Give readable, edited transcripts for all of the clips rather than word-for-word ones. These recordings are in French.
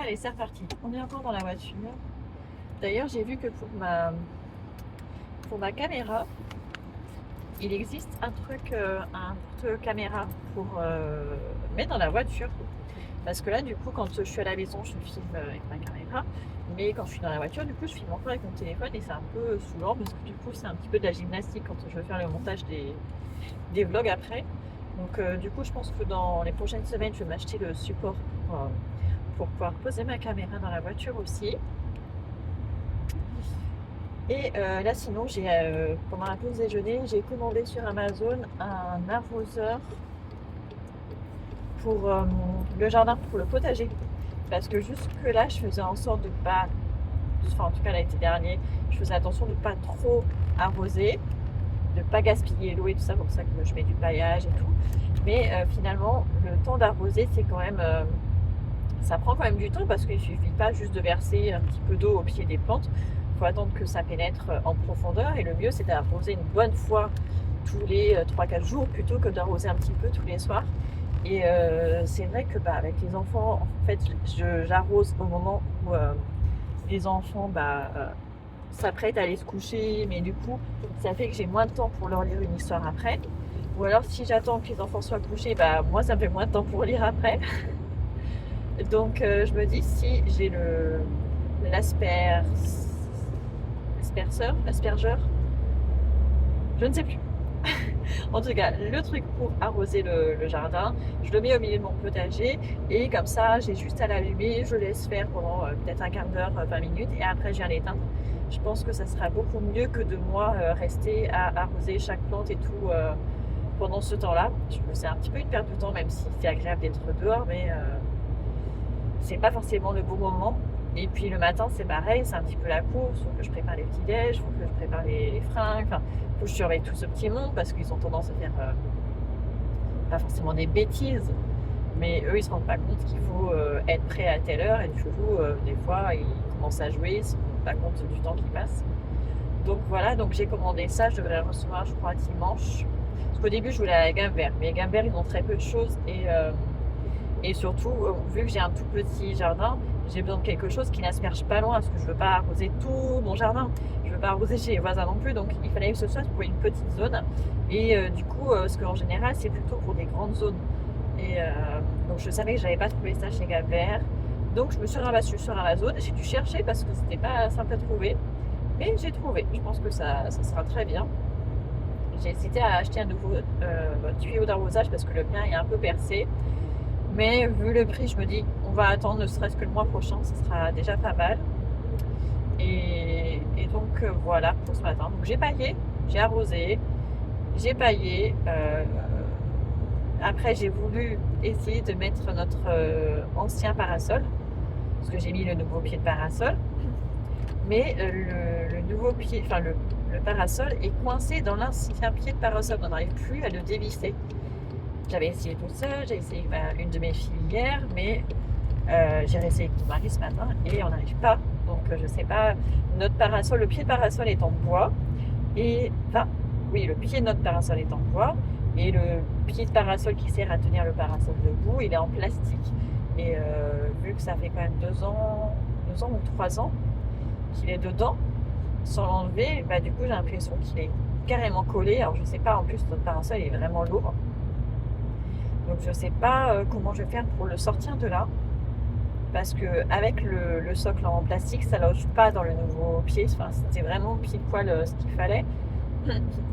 allez, c'est reparti. On est encore dans la voiture. D'ailleurs, j'ai vu que pour ma caméra, il existe un porte-caméra pour mettre dans la voiture. Parce que là, du coup, quand je suis à la maison, je filme avec ma caméra. Mais quand je suis dans la voiture, du coup, je filme encore avec mon téléphone et c'est un peu saoulant parce que du coup, c'est un petit peu de la gymnastique quand je veux faire le montage des vlogs après. Donc, du coup, je pense que dans les prochaines semaines, je vais m'acheter le support pour pouvoir poser ma caméra dans la voiture aussi. Et là, sinon, pendant la pause déjeuner, j'ai commandé sur Amazon un arroseur pour le jardin, pour le potager. Parce que jusque-là, je faisais en sorte de pas, enfin en tout cas l'été dernier, je faisais attention de ne pas trop arroser, de ne pas gaspiller l'eau et tout ça, pour ça que je mets du paillage et tout. Mais finalement, le temps d'arroser, c'est quand même, ça prend quand même du temps parce qu'il ne suffit pas juste de verser un petit peu d'eau au pied des plantes. Il faut attendre que ça pénètre en profondeur et le mieux, c'est d'arroser une bonne fois tous les 3-4 jours plutôt que d'arroser un petit peu tous les soirs. Et c'est vrai que avec les enfants, en fait, j'arrose au moment où les enfants s'apprêtent à aller se coucher, mais du coup, ça fait que j'ai moins de temps pour leur lire une histoire après. Ou alors, si j'attends que les enfants soient couchés, moi, ça me fait moins de temps pour lire après. Donc, je me dis, si j'ai l'aspergeur, je ne sais plus. En tout cas, le truc pour arroser le jardin, je le mets au milieu de mon potager et comme ça, j'ai juste à l'allumer, je laisse faire pendant peut-être un quart d'heure, 20 minutes et après je viens l'éteindre. Je pense que ça sera beaucoup mieux que de moi rester à arroser chaque plante et tout pendant ce temps-là. C'est un petit peu une perte de temps, même si c'est agréable d'être dehors, mais c'est pas forcément le bon moment. Et puis le matin, c'est pareil, c'est un petit peu la course. Faut que je prépare les petits déj, faut que je prépare les fringues. Enfin, faut que je surveille tout ce petit monde parce qu'ils ont tendance à faire pas forcément des bêtises, mais eux, ils se rendent pas compte qu'il faut être prêt à telle heure. Et du coup, des fois, ils commencent à jouer, ils se rendent pas compte du temps qui passe. Donc voilà, donc j'ai commandé ça. Je devrais le recevoir, je crois, dimanche. Parce qu'au début, je voulais la gamme verte, mais les gammes vertes, ils ont très peu de choses et surtout, vu que j'ai un tout petit jardin, j'ai besoin de quelque chose qui n'asperge pas loin, parce que je veux pas arroser tout mon jardin. Je veux pas arroser chez les voisins non plus, donc il fallait que ce soit pour une petite zone. Et du coup, parce qu'en général, c'est plutôt pour des grandes zones. Et donc je savais que j'avais pas trouvé ça chez Gabert. Donc je me suis rabattue sur Amazon. J'ai dû chercher parce que c'était pas simple à trouver. Mais j'ai trouvé. Je pense que ça sera très bien. J'ai hésité à acheter un nouveau tuyau d'arrosage parce que le mien est un peu percé. Mais vu le prix, je me dis, on va attendre ne serait-ce que le mois prochain, ce sera déjà pas mal. Et donc voilà pour ce matin. Donc j'ai paillé, j'ai arrosé, j'ai paillé. Après, j'ai voulu essayer de mettre notre ancien parasol, parce que j'ai mis le nouveau pied de parasol. Mais le nouveau pied, enfin le parasol est coincé dans l'ancien pied de parasol. On n'arrive plus à le dévisser. J'avais essayé tout seul, j'ai essayé une de mes filles hier, mais j'ai réessayé avec mon mari ce matin et on n'arrive pas. Donc je sais pas, notre parasol, le pied de parasol est en bois. Oui, le pied de notre parasol est en bois et le pied de parasol qui sert à tenir le parasol debout, il est en plastique. Et vu que ça fait quand même 2 ans ou 3 ans qu'il est dedans, sans l'enlever, du coup j'ai l'impression qu'il est carrément collé. Alors je sais pas, en plus notre parasol est vraiment lourd. Donc je ne sais pas comment je vais faire pour le sortir de là. Parce que avec le socle en plastique, ça ne loge pas dans le nouveau pied. Enfin, c'était vraiment pile poil ce qu'il fallait.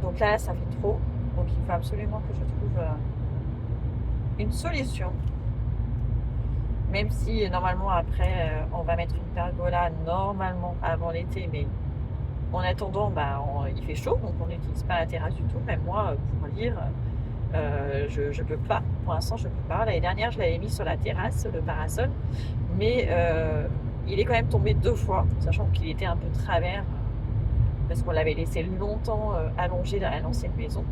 Donc là, ça fait trop. Donc il faut absolument que je trouve une solution. Même si normalement après, on va mettre une pergola normalement avant l'été. Mais en attendant, il fait chaud. Donc on n'utilise pas la terrasse du tout. Même moi, pour lire... je peux pas, pour l'instant je peux pas. L'année dernière je l'avais mis sur la terrasse, le parasol, mais il est quand même tombé 2 fois, sachant qu'il était un peu travers, parce qu'on l'avait laissé longtemps allongé à l'ancienne maison.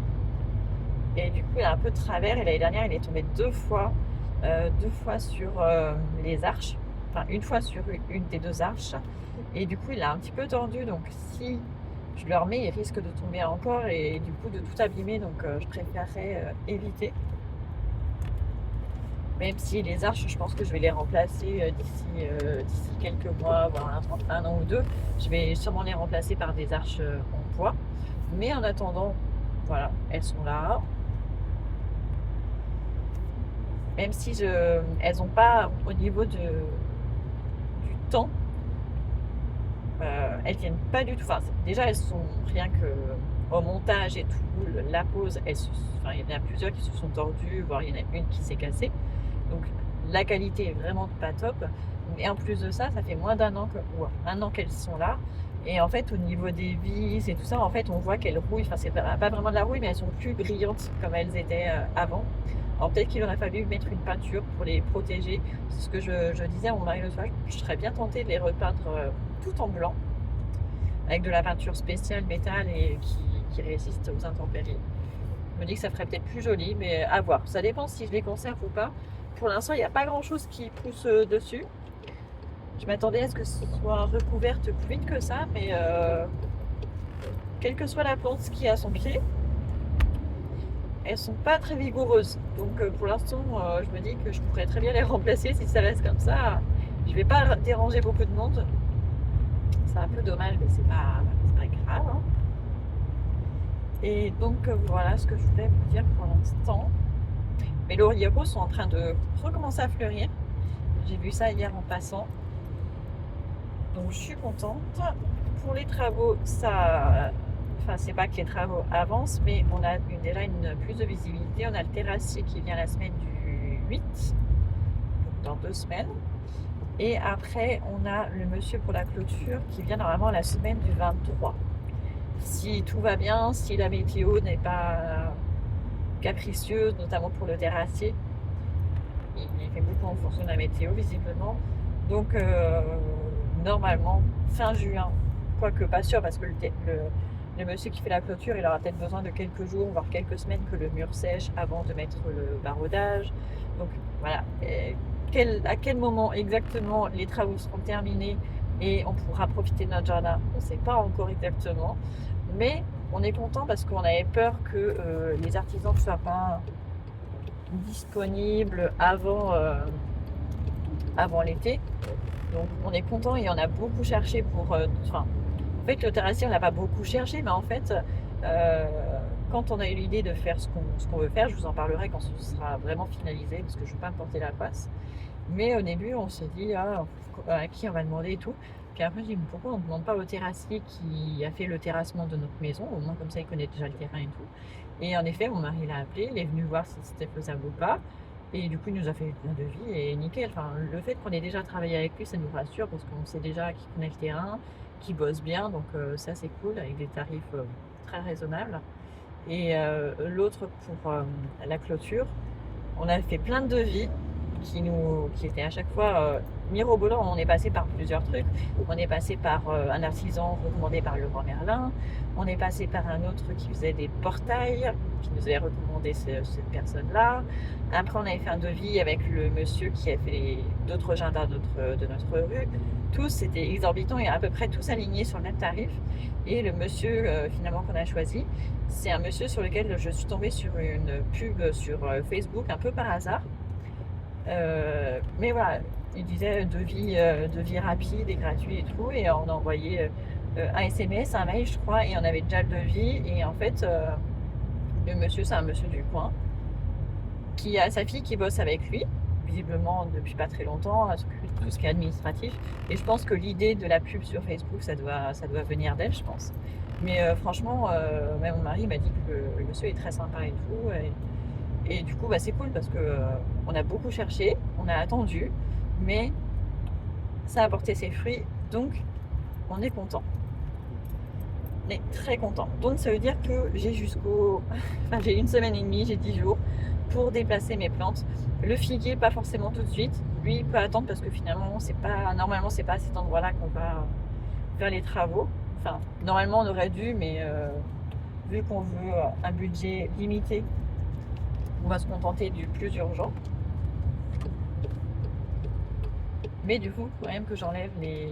Et du coup il est un peu travers et l'année dernière il est tombé 2 fois, 2 fois sur les arches, enfin une fois sur une des 2 arches. Et du coup il a un petit peu tordu, donc si je le remets, il risque de tomber encore et du coup de tout abîmer, donc je préférerais éviter. Même si les arches, je pense que je vais les remplacer d'ici quelques mois, voire un an ou deux. Je vais sûrement les remplacer par des arches en bois. Mais en attendant, voilà, elles sont là. Même si elles n'ont pas, au niveau du temps, elles tiennent pas du tout. Enfin, déjà, elles sont rien que au montage et tout, la pose, enfin, il y en a plusieurs qui se sont tordues, voire il y en a une qui s'est cassée. Donc la qualité est vraiment pas top. Mais en plus de ça, ça fait moins d'un an qu'elles sont là. Et en fait, au niveau des vis et tout ça, en fait, on voit qu'elles rouillent. Enfin, c'est pas vraiment de la rouille, mais elles sont plus brillantes comme elles étaient avant. Alors peut-être qu'il aurait fallu mettre une peinture pour les protéger. C'est ce que je disais à mon mari le soir. Je serais bien tentée de les repeindre tout en blanc, avec de la peinture spéciale métal et qui résiste aux intempéries. Je me dis que ça ferait peut-être plus joli, mais à voir. Ça dépend si je les conserve ou pas. Pour l'instant, il n'y a pas grand-chose qui pousse dessus. Je m'attendais à ce que ce soit recouverte plus vite que ça, mais quelle que soit la plante qui a son pied, elles sont pas très vigoureuses. Donc pour l'instant, je me dis que je pourrais très bien les remplacer si ça reste comme ça. Je vais pas déranger beaucoup de monde. C'est un peu dommage, mais c'est pas grave. Hein. Et donc voilà ce que je voulais vous dire pour l'instant. Mes lauriers roses sont en train de recommencer à fleurir. J'ai vu ça hier en passant. Donc je suis contente. Pour les travaux, enfin c'est pas que les travaux avancent, mais on a déjà plus de visibilité. On a le terrassier qui vient la semaine du 8, donc dans 2 semaines. Et après, on a le monsieur pour la clôture qui vient normalement la semaine du 23. Si tout va bien, si la météo n'est pas capricieuse, notamment pour le terrassier, il fait beaucoup en fonction de la météo visiblement. Donc normalement fin juin, quoique pas sûr parce que le monsieur qui fait la clôture, il aura peut-être besoin de quelques jours, voire quelques semaines que le mur sèche avant de mettre le barodage. Donc voilà, à quel moment exactement les travaux seront terminés et on pourra profiter de notre jardin, on ne sait pas encore exactement. Mais on est content parce qu'on avait peur que les artisans ne soient pas disponibles avant l'été. Donc on est content et on a beaucoup cherché pour... en fait le terrassier on n'a pas beaucoup cherché, mais en fait quand on a eu l'idée de faire ce qu'on veut faire, je vous en parlerai quand ce sera vraiment finalisé parce que je ne veux pas me porter la face. Mais au début on s'est dit à qui on va demander et tout. Puis après, j'ai dit pourquoi on ne demande pas au terrassier qui a fait le terrassement de notre maison, au moins comme ça il connaît déjà le terrain et tout. Et en effet, mon mari l'a appelé, il est venu voir si c'était faisable ou pas. Et du coup, il nous a fait un devis et nickel. Enfin, le fait qu'on ait déjà travaillé avec lui, ça nous rassure parce qu'on sait déjà qu'il connaît le terrain, qu'il bosse bien. Donc ça, c'est cool, avec des tarifs très raisonnables. Et l'autre pour la clôture, on a fait plein de devis qui étaient à chaque fois mirobolants. On est passé par plusieurs trucs. On est passé par un artisan recommandé par Leroy Merlin. On est passé par un autre qui faisait des portails, qui nous avait recommandé cette personne-là. Après, on avait fait un devis avec le monsieur qui a fait d'autres jardins de notre rue. Tous, c'était exorbitant et à peu près tous alignés sur le même tarif. Et le monsieur, finalement, qu'on a choisi, c'est un monsieur sur lequel je suis tombée sur une pub sur Facebook, un peu par hasard. Mais voilà, il disait devis rapide et gratuit et tout, et on a envoyé un SMS, un mail je crois, et on avait déjà le devis. Et en fait le monsieur, c'est un monsieur du coin qui a sa fille qui bosse avec lui visiblement depuis pas très longtemps, tout ce qui est administratif, et je pense que l'idée de la pub sur Facebook ça doit venir d'elle, je pense. Mais franchement même mon mari m'a dit que le monsieur est très sympa et tout, et du coup, c'est cool parce que on a beaucoup cherché, on a attendu, mais ça a porté ses fruits, donc on est content. On est très content. Donc ça veut dire que j'ai j'ai 1 semaine et demie, j'ai 10 jours pour déplacer mes plantes. Le figuier, pas forcément tout de suite. Lui, il peut attendre parce que finalement, normalement, c'est pas à cet endroit-là qu'on va faire les travaux. Enfin, normalement, on aurait dû, mais vu qu'on veut un budget limité, on va se contenter du plus urgent. Mais du coup, il faut quand même que j'enlève les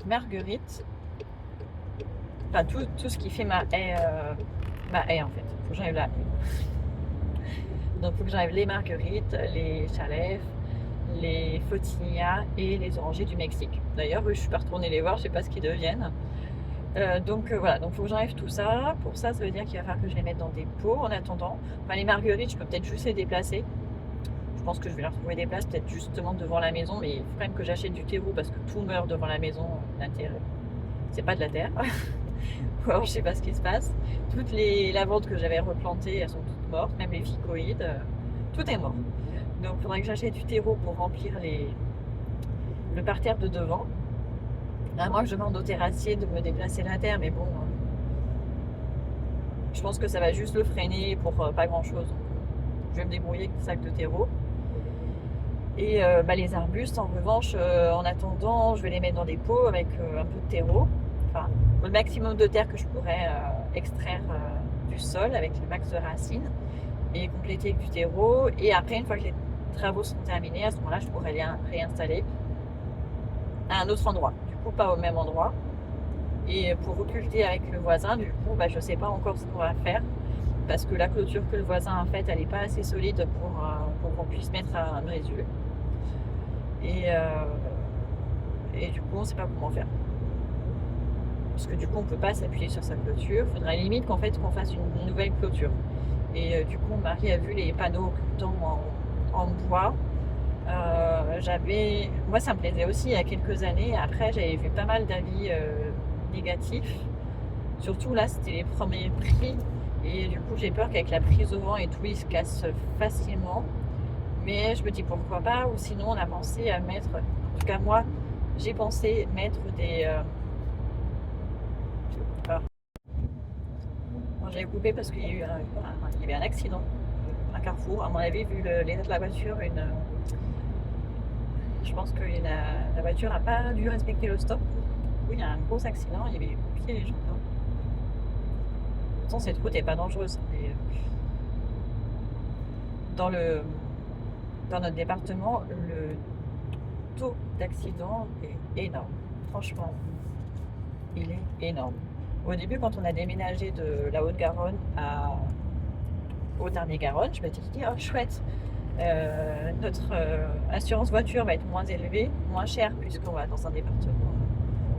marguerites. Enfin, tout ce qui fait ma haie en fait. Il faut que j'enlève la haie. Donc il faut que j'enlève les marguerites, les chalefs, les flotillas et les orangers du Mexique. D'ailleurs, je suis pas retournée les voir, je sais pas ce qu'ils deviennent. Donc voilà, donc il faut que j'enlève tout ça. Pour ça, ça veut dire qu'il va falloir que je les mette dans des pots en attendant. Enfin, les marguerites, je peux peut-être juste les déplacer. Je pense que je vais leur trouver des places, peut-être justement devant la maison, mais il faut quand même que j'achète du terreau parce que tout meurt devant la maison. La terre, c'est pas de la terre. Ou alors je sais pas ce qui se passe. Toutes les lavandes que j'avais replantées, elles sont toutes mortes, même les ficoïdes, tout est mort. Donc il faudrait que j'achète du terreau pour remplir le parterre de devant. À moins que je demande au terrassier de me déplacer la terre, mais bon, je pense que ça va juste le freiner pour pas grand chose. Je vais me débrouiller avec des sacs de terreau. Et les arbustes, en revanche, en attendant, je vais les mettre dans des pots avec un peu de terreau. Enfin, le maximum de terre que je pourrais extraire du sol avec le max de racines et compléter avec du terreau. Et après, une fois que les travaux sont terminés, à ce moment-là, je pourrais les réinstaller à un autre endroit. Du coup, pas au même endroit. Et pour occulter avec le voisin, du coup, je ne sais pas encore ce qu'on va faire. Parce que la clôture que le voisin a faite, elle n'est pas assez solide pour qu'on puisse mettre un brésu. Et du coup, on ne sait pas comment faire. Parce que du coup, on ne peut pas s'appuyer sur sa clôture. Il faudrait limite qu'on fasse une nouvelle clôture. Et du coup, mon mari a vu les panneaux occultants en bois. Moi, ça me plaisait aussi il y a quelques années. Après, j'avais vu pas mal d'avis négatifs. Surtout là, c'était les premiers prix. Et du coup, j'ai peur qu'avec la prise au vent et tout, ils se cassent facilement. Mais je me dis pourquoi pas. Ou sinon, on a pensé à mettre... En tout cas, moi, j'ai pensé mettre des... Bon, j'avais coupé parce qu'il y a eu il y avait un accident. Un carrefour. À mon avis, vu l'état de la voiture, je pense que la voiture n'a pas dû respecter le stop. Du coup, il y a un gros accident. Il y avait les pompiers et les gens. Pourtant, cette route n'est pas dangereuse. Et, dans notre département, le taux d'accident est énorme. Franchement, il est énorme. Au début, quand on a déménagé de la Haute-Garonne au Tarn-et-Garonne, je m'étais dit, oh chouette, notre assurance voiture va être moins élevée, moins chère, puisqu'on va dans un département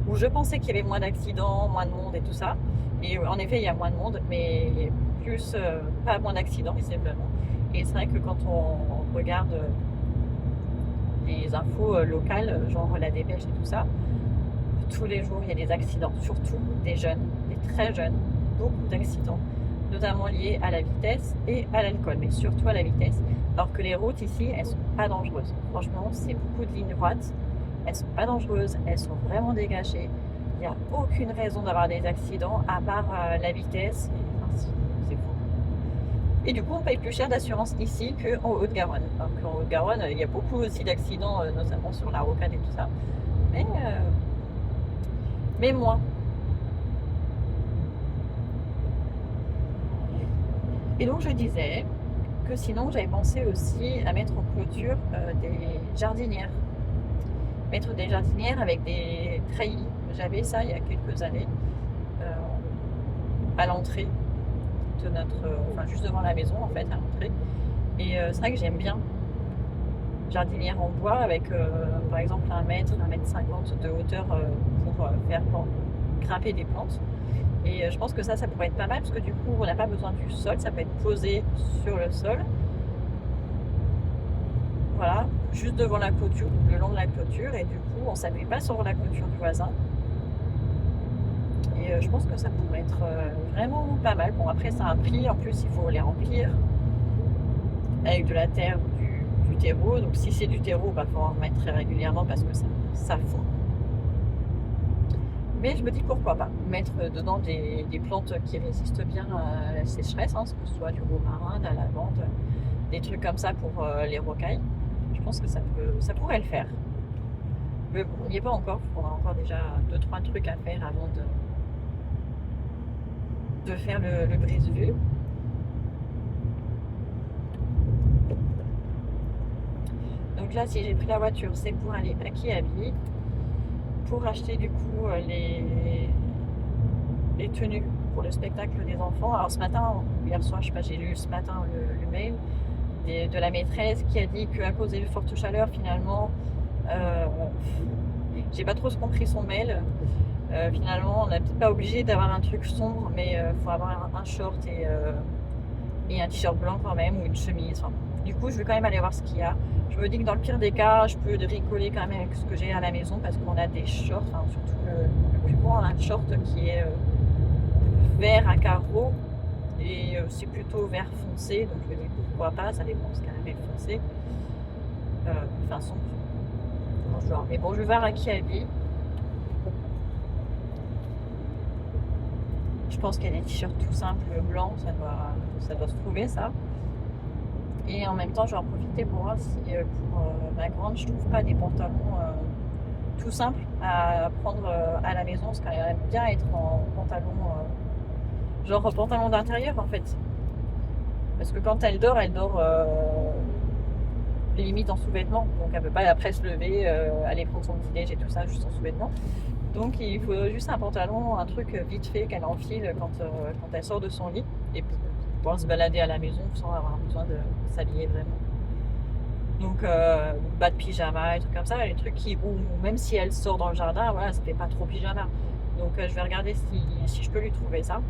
où je pensais qu'il y avait moins d'accidents, moins de monde et tout ça. Et en effet, il y a moins de monde, mais plus pas moins d'accidents, visiblement. Et c'est vrai que quand on regarde les infos locales, genre la dépêche et tout ça, tous les jours il y a des accidents, surtout des jeunes, des très jeunes, beaucoup d'accidents, notamment liés à la vitesse et à l'alcool, mais surtout à la vitesse. Alors que les routes ici, elles sont pas dangereuses. Franchement, c'est beaucoup de lignes droites, elles sont pas dangereuses, elles sont vraiment dégagées. Il n'y a aucune raison d'avoir des accidents à part la vitesse. C'est fou. Et du coup, on paye plus cher d'assurance ici qu'en Haute-Garonne. Alors qu'en Haute-Garonne, il y a beaucoup aussi d'accidents, notamment sur la rocade et tout ça. Mais moins. Et donc, je disais que sinon, j'avais pensé aussi à mettre en clôture des jardinières. Mettre des jardinières avec des treillis. J'avais ça il y a quelques années à l'entrée de juste devant la maison en fait, à l'entrée. Et c'est vrai que j'aime bien jardinière en bois avec par exemple 1 mètre, 1,50 m de hauteur pour faire grimper des plantes. Et je pense que ça pourrait être pas mal parce que du coup on n'a pas besoin du sol, ça peut être posé sur le sol. Voilà, juste devant la clôture, le long de la clôture, et du coup on ne s'appuie pas sur la clôture du voisin. Et je pense que ça pourrait être vraiment pas mal. Bon, après ça a un prix, en plus il faut les remplir avec de la terre ou du terreau. Donc si c'est du terreau, il faut en remettre très régulièrement parce que ça fond. Mais je me dis pourquoi pas mettre dedans des plantes qui résistent bien à la sécheresse, que ce soit du romarin, de la lavande, des trucs comme ça pour les rocailles. Je pense que ça pourrait le faire. Mais bon, on n'y est pas encore. Il faudra encore déjà 2-3 trucs à faire avant de faire le brise-vue. Donc là, si j'ai pris la voiture, c'est pour aller à Kiabi, pour acheter du coup les tenues pour le spectacle des enfants. Alors ce matin, hier soir, je sais pas, j'ai lu ce matin le mail. de la maîtresse qui a dit qu'à cause des fortes chaleurs, finalement, j'ai pas trop compris son mail. Finalement, on n'est peut-être pas obligé d'avoir un truc sombre, mais faut avoir un short et un t-shirt blanc quand même, ou une chemise. Enfin, du coup, je vais quand même aller voir ce qu'il y a. Je me dis que dans le pire des cas, je peux rigoler quand même avec ce que j'ai à la maison, parce qu'on a des shorts, enfin, surtout le plus grand, un short qui est vert à carreaux, et c'est plutôt vert foncé, donc je me dis pourquoi pas, ça dépend ce caramel foncé, enfin sombre. Mais bon, je vais voir à qui habille. Je pense qu'il y a des t-shirts tout simples blancs, ça doit se trouver ça. Et en même temps, je vais en profiter pour voir si pour ma grande, je trouve pas des pantalons tout simples à prendre à la maison, parce qu'elle aime bien être en pantalon, genre pantalon d'intérieur en fait. Parce que quand elle dort limite en sous-vêtements, donc elle peut pas après se lever, aller prendre son petit déj et tout ça juste en sous-vêtements. Donc il faut juste un pantalon, un truc vite fait qu'elle enfile quand elle sort de son lit, et pour pouvoir se balader à la maison sans avoir besoin de s'habiller vraiment. Donc bas de pyjama et trucs comme ça, les trucs ou même si elle sort dans le jardin, voilà, ça fait pas trop pyjama. Donc je vais regarder si je peux lui trouver ça.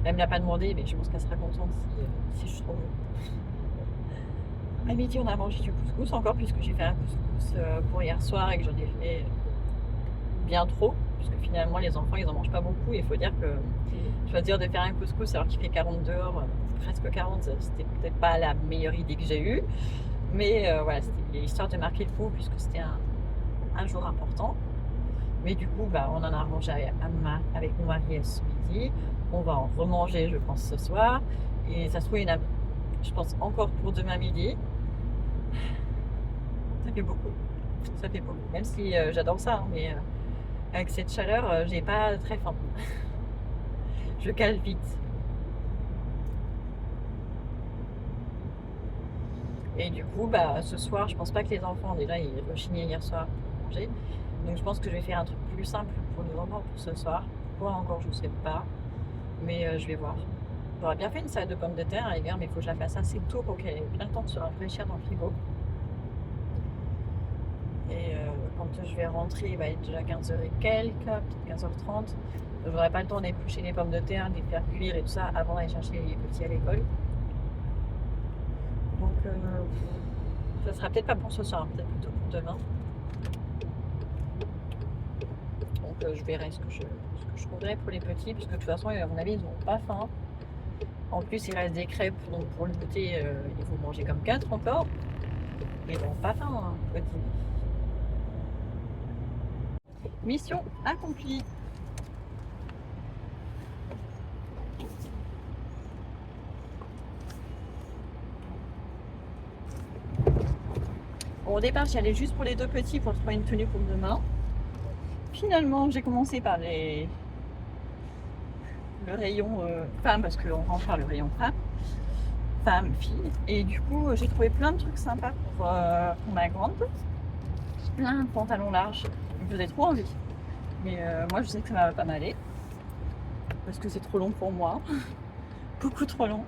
Elle me l'a pas demandé, mais je pense qu'elle sera contente si je trouve. À midi, on a mangé du couscous encore, puisque j'ai fait un couscous pour hier soir et que j'en ai fait bien trop, puisque finalement les enfants ils en mangent pas beaucoup. Et il faut dire que choisir de faire un couscous alors qu'il fait 40 dehors, presque 40, c'était peut-être pas la meilleure idée que j'ai eue, mais voilà, c'était histoire de marquer le coup, puisque c'était un jour important. Mais du coup, bah, on en a mangé avec mon mari ce midi. On va en remanger, je pense, ce soir. Et ça se trouve, il y en a, je pense, encore pour demain midi. Ça fait beaucoup. Ça fait beaucoup. Même si j'adore ça, hein, mais avec cette chaleur, j'ai pas très faim. Je cale vite. Et du coup, bah, ce soir, je pense pas que les enfants, déjà, ils rechignaient hier soir pour manger. Donc je pense que je vais faire un truc plus simple pour les enfants pour ce soir. Quoi encore, je sais pas. Mais je vais voir. J'aurais bien fait une salade de pommes de terre à l'hiver, mais il faut que je la fasse assez tôt pour qu'elle ait bien le temps de se rafraîchir dans le frigo. Et quand je vais rentrer, il va être déjà 15h et quelques, peut-être 15h30. Je n'aurai pas le temps d'éplucher les pommes de terre, de les faire cuire et tout ça avant d'aller chercher les petits à l'école. Donc ça sera peut-être pas pour ce soir, peut-être plutôt pour demain. Donc je verrai ce que je trouverai pour les petits, puisque de toute façon, à mon avis, ils n'ont pas faim. En plus, il reste des crêpes, donc pour le goûter, il faut manger comme 4 encore. Mais ils n'ont pas faim, hein, petit. Mission accomplie. Bon, au départ, j'y allais juste pour les deux petits pour trouver une tenue pour demain. Finalement, j'ai commencé par le rayon femme, parce qu'on rentre par le rayon femme, fille. Et du coup, j'ai trouvé plein de trucs sympas pour ma grande. Plein de pantalons larges. Il me faisait trop envie. Mais moi, je sais que ça va pas m'aller. Parce que c'est trop long pour moi. Beaucoup trop long.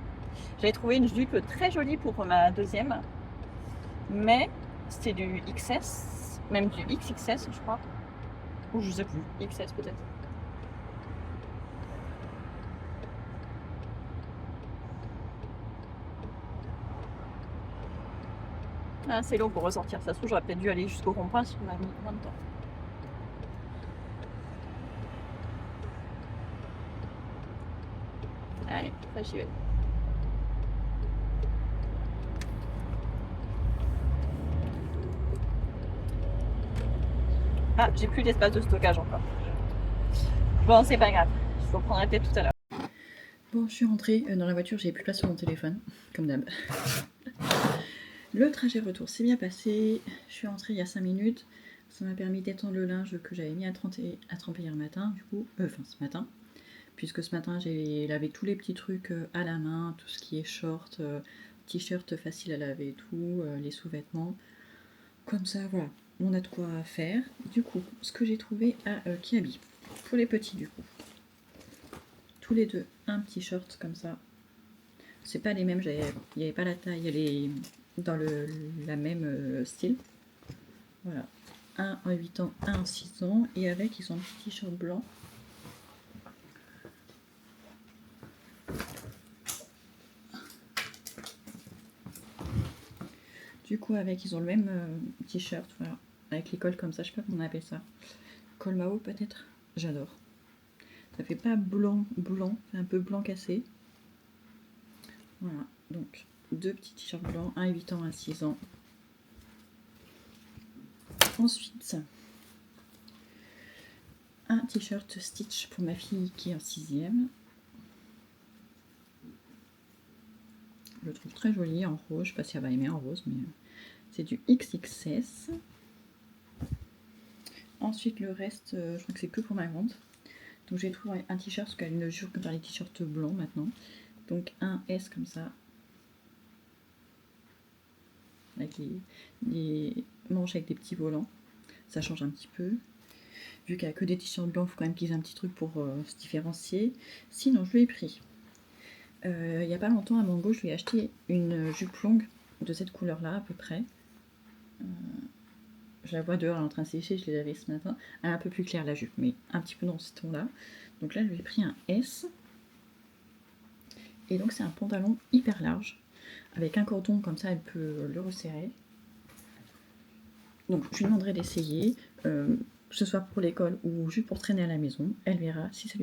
J'avais trouvé une jupe très jolie pour ma deuxième. Mais c'était du XS. Même du XXS, je crois. Ou je sais plus. XS peut-être. Ah, c'est long pour ressortir. Ça se trouve, j'aurais peut-être dû aller jusqu'au rond-point si on m'a mis moins de temps. Allez, ça j'y vais. Ah, j'ai plus d'espace de stockage encore. Bon, c'est pas grave. Je reprendrai peut-être tout à l'heure. Bon, je suis rentrée dans la voiture, j'ai plus de place sur mon téléphone, comme d'hab. Le trajet retour s'est bien passé. Je suis rentrée il y a 5 minutes. Ça m'a permis d'étendre le linge que j'avais mis à tremper hier matin, du coup, ce matin. Puisque ce matin, j'ai lavé tous les petits trucs à la main, tout ce qui est short, t-shirt facile à laver et tout, les sous-vêtements. Comme ça, voilà, on a de quoi faire. Du coup, ce que j'ai trouvé à Kiabi, pour les petits du coup. Tous les deux, un petit short comme ça. C'est pas les mêmes, il n'y avait pas la taille, elle est dans la même style. Voilà. Un à 8 ans, un à 6 ans. Et avec, ils ont un petit t-shirt blanc. Du coup, avec, ils ont le même t-shirt, voilà. Avec les cols comme ça, je sais pas comment on appelle ça. Col Mao peut-être. J'adore. Ça fait pas blanc, c'est un peu blanc cassé. Voilà, donc 2 petits t-shirts blancs, un à 8 ans, un à 6 ans. Ensuite, un t-shirt Stitch pour ma fille qui est en 6e. Je le trouve très joli en rose, je sais pas si elle va aimer en rose, mais c'est du XXS. Ensuite, le reste, je crois que c'est que pour ma grande. Donc j'ai trouvé un t-shirt, parce qu'elle ne jure que par les t-shirts blancs maintenant. Donc un S comme ça. Avec les manches avec des petits volants. Ça change un petit peu. Vu qu'il n'y a que des t-shirts blancs, il faut quand même qu'ils aient un petit truc pour se différencier. Sinon, je lui ai pris. Il n'y a pas longtemps, à Mango, je lui ai acheté une jupe longue de cette couleur-là, à peu près. Je la vois dehors, elle est en train de sécher, je l'ai lavée ce matin. Elle est un peu plus claire, la jupe, mais un petit peu dans ce ton-là. Donc là, je lui ai pris un S. Et donc, c'est un pantalon hyper large. Avec un cordon, comme ça, elle peut le resserrer. Donc, je lui demanderai d'essayer. Que ce soit pour l'école ou juste pour traîner à la maison, elle verra. Si ça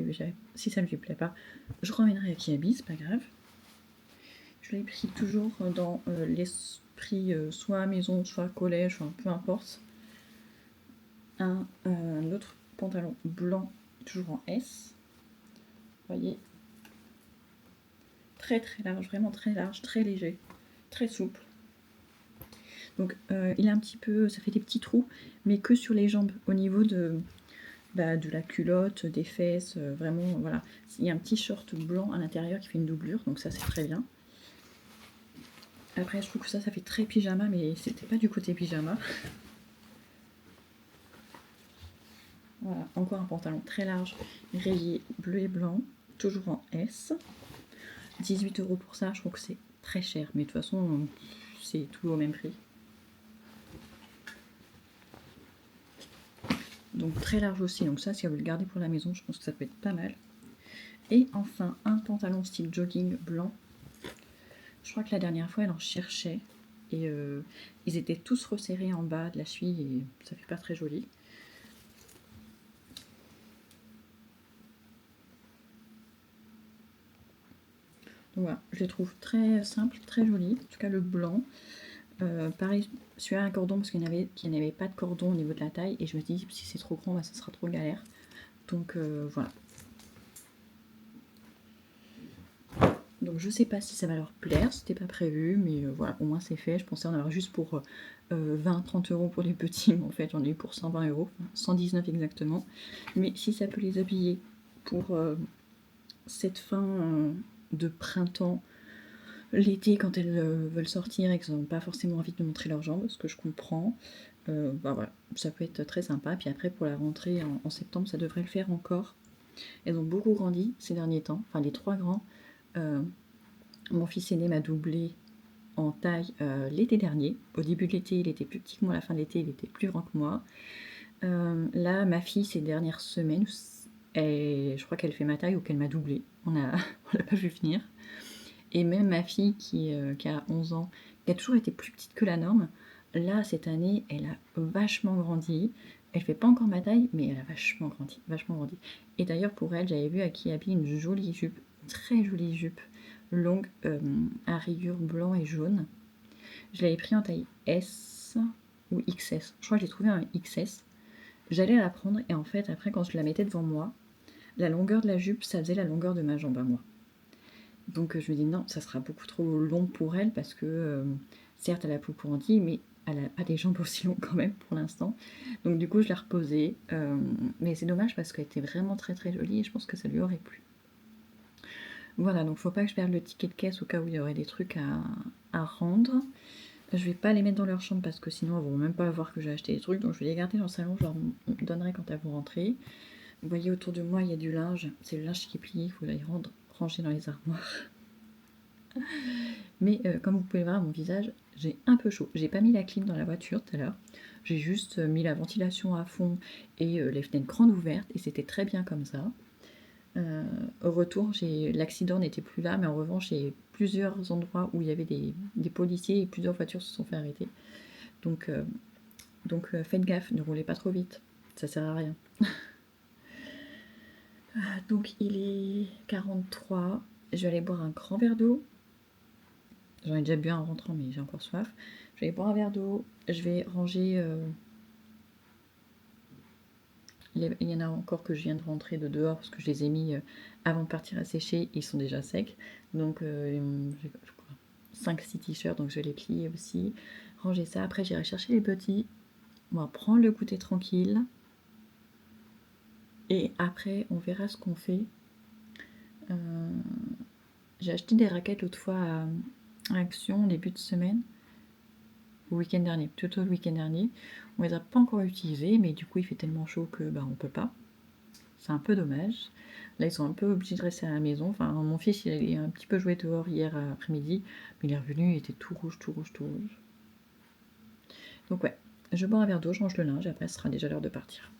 lui plaît pas, je ramènerai à Kiabi, c'est pas grave. Je l'ai pris toujours dans l'esprit soit maison, soit collège, enfin, peu importe. Un autre pantalon blanc, toujours en S. Vous voyez, très très large, vraiment très large, très léger, très souple. Donc il a un petit peu, ça fait des petits trous, mais que sur les jambes, au niveau de la culotte, des fesses, vraiment, voilà. Il y a un petit short blanc à l'intérieur qui fait une doublure, donc ça c'est très bien. Après, je trouve que ça fait très pyjama, mais c'était pas du côté pyjama. Voilà, encore un pantalon très large, rayé bleu et blanc, toujours en S. 18 € pour ça, je trouve que c'est très cher, mais de toute façon, c'est tout au même prix. Donc très large aussi, donc ça, si elle veut le garder pour la maison, je pense que ça peut être pas mal. Et enfin, un pantalon style jogging blanc. Je crois que la dernière fois, elle en cherchait. Et ils étaient tous resserrés en bas de la cheville et ça fait pas très joli. Donc voilà, je les trouve très simples, très jolis. En tout cas, le blanc. Pareil, celui-là un cordon parce qu'il n'y avait pas de cordon au niveau de la taille. Et je me dis, si c'est trop grand, bah, ça sera trop galère. Donc voilà. Donc je sais pas si ça va leur plaire, c'était pas prévu, mais voilà, au moins c'est fait. Je pensais en avoir juste pour 20-30 € pour les petits, mais en fait j'en ai eu pour 120 €, 119 exactement. Mais si ça peut les habiller pour cette fin de printemps, l'été quand elles veulent sortir et qu'elles n'ont pas forcément envie de montrer leurs jambes, ce que je comprends, bah voilà, ça peut être très sympa. Puis après pour la rentrée en septembre, ça devrait le faire encore. Elles ont beaucoup grandi ces derniers temps, enfin les 3 grands. Mon fils aîné m'a doublé en taille l'été dernier. Au début de l'été, il était plus petit que moi. À la fin de l'été, il était plus grand que moi. Là, ma fille, ces dernières semaines, je crois qu'elle fait ma taille ou qu'elle m'a doublé. On l'a pas vu venir. Et même ma fille qui a 11 ans, qui a toujours été plus petite que la norme, là, cette année, elle a vachement grandi. Elle fait pas encore ma taille, mais elle a vachement grandi, vachement grandi. Et d'ailleurs, pour elle, j'avais vu à Kiabi une jolie jupe, très jolie jupe, longue, à rayures blanc et jaune. Je l'avais pris en taille S ou XS. Je crois que j'ai trouvé un XS. J'allais la prendre et en fait, après, quand je la mettais devant moi, la longueur de la jupe, ça faisait la longueur de ma jambe à moi. Donc je me dis non, ça sera beaucoup trop long pour elle parce que certes, elle a peau grandi, mais elle a pas des jambes aussi longues quand même pour l'instant. Donc du coup, je l'ai reposée. Mais c'est dommage parce qu'elle était vraiment très très jolie et je pense que ça lui aurait plu. Voilà, donc faut pas que je perde le ticket de caisse au cas où il y aurait des trucs à rendre. Je vais pas les mettre dans leur chambre parce que sinon elles vont même pas voir que j'ai acheté des trucs. Donc je vais les garder dans le salon, je leur donnerai quand elles vont rentrer. Vous voyez autour de moi il y a du linge. C'est le linge qui est plié, il faut l'aller ranger dans les armoires. Mais comme vous pouvez le voir à mon visage, j'ai un peu chaud. J'ai pas mis la clim dans la voiture tout à l'heure. J'ai juste mis la ventilation à fond et les fenêtres grandes ouvertes et c'était très bien comme ça. Au retour, l'accident n'était plus là, mais en revanche, j'ai plusieurs endroits où il y avait des policiers et plusieurs voitures se sont fait arrêter. Donc faites gaffe, ne roulez pas trop vite, ça sert à rien. Donc il est 43, je vais aller boire un grand verre d'eau. J'en ai déjà bu un en rentrant, mais j'ai encore soif. Je vais aller boire un verre d'eau, je vais ranger... il y en a encore que je viens de rentrer de dehors parce que je les ai mis avant de partir à sécher, ils sont déjà secs. Donc j'ai 5-6 t-shirts, donc je vais les plier aussi. Ranger ça, après j'irai chercher les petits. On va prendre le goûter tranquille. Et après, on verra ce qu'on fait. J'ai acheté des raquettes l'autre fois à Action, début de semaine. Le week-end dernier, plutôt le week-end dernier. On les a pas encore utilisées, mais du coup il fait tellement chaud que on peut pas. C'est un peu dommage. Là, ils sont un peu obligés de rester à la maison. Enfin, mon fils, il a un petit peu joué dehors hier après-midi, mais il est revenu, il était tout rouge, tout rouge, tout rouge. Donc ouais, je bois un verre d'eau, je range le linge, et après, ce sera déjà l'heure de partir.